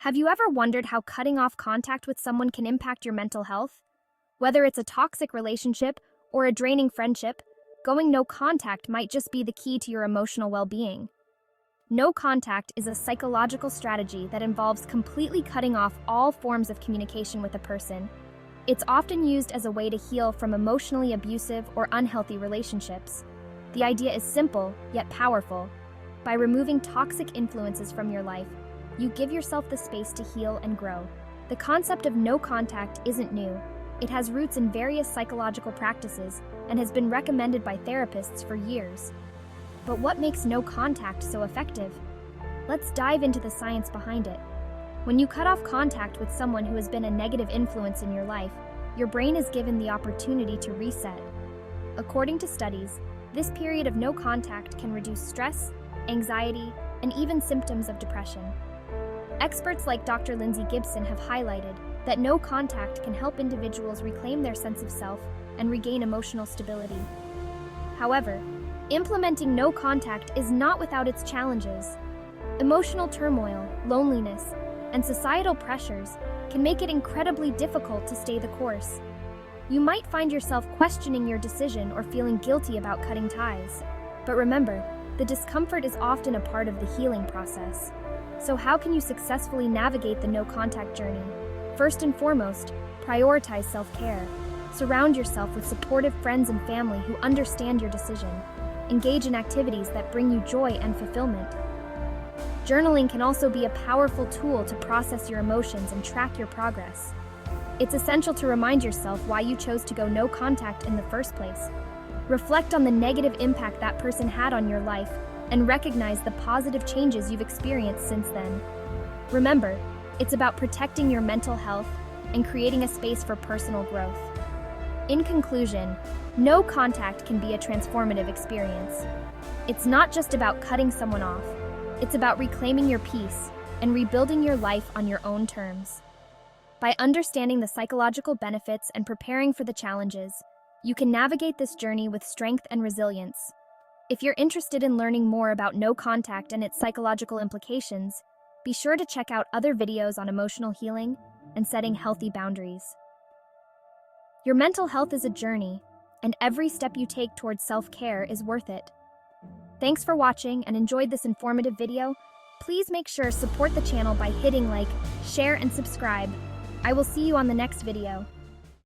Have you ever wondered how cutting off contact with someone can impact your mental health? Whether it's a toxic relationship or a draining friendship, going no contact might just be the key to your emotional well-being. No contact is a psychological strategy that involves completely cutting off all forms of communication with a person. It's often used as a way to heal from emotionally abusive or unhealthy relationships. The idea is simple, yet powerful. By removing toxic influences from your life, you give yourself the space to heal and grow. The concept of no contact isn't new. It has roots in various psychological practices and has been recommended by therapists for years. But what makes no contact so effective? Let's dive into the science behind it. When you cut off contact with someone who has been a negative influence in your life, your brain is given the opportunity to reset. According to studies, this period of no contact can reduce stress, anxiety, and even symptoms of depression. Experts like Dr. Lindsay Gibson have highlighted that no contact can help individuals reclaim their sense of self and regain emotional stability. However, implementing no contact is not without its challenges. Emotional turmoil, loneliness, and societal pressures can make it incredibly difficult to stay the course. You might find yourself questioning your decision or feeling guilty about cutting ties. But remember, the discomfort is often a part of the healing process. So how can you successfully navigate the no-contact journey? First and foremost, prioritize self-care. Surround yourself with supportive friends and family who understand your decision. Engage in activities that bring you joy and fulfillment. Journaling can also be a powerful tool to process your emotions and track your progress. It's essential to remind yourself why you chose to go no contact in the first place. Reflect on the negative impact that person had on your life and recognize the positive changes you've experienced since then. Remember, it's about protecting your mental health and creating a space for personal growth. In conclusion, no contact can be a transformative experience. It's not just about cutting someone off. It's about reclaiming your peace and rebuilding your life on your own terms. By understanding the psychological benefits and preparing for the challenges, you can navigate this journey with strength and resilience. If you're interested in learning more about no contact and its psychological implications, be sure to check out other videos on emotional healing and setting healthy boundaries. Your mental health is a journey, and every step you take towards self-care is worth it. Thanks for watching and enjoyed this informative video. Please make sure to support the channel by hitting like, share, and subscribe. I will see you on the next video.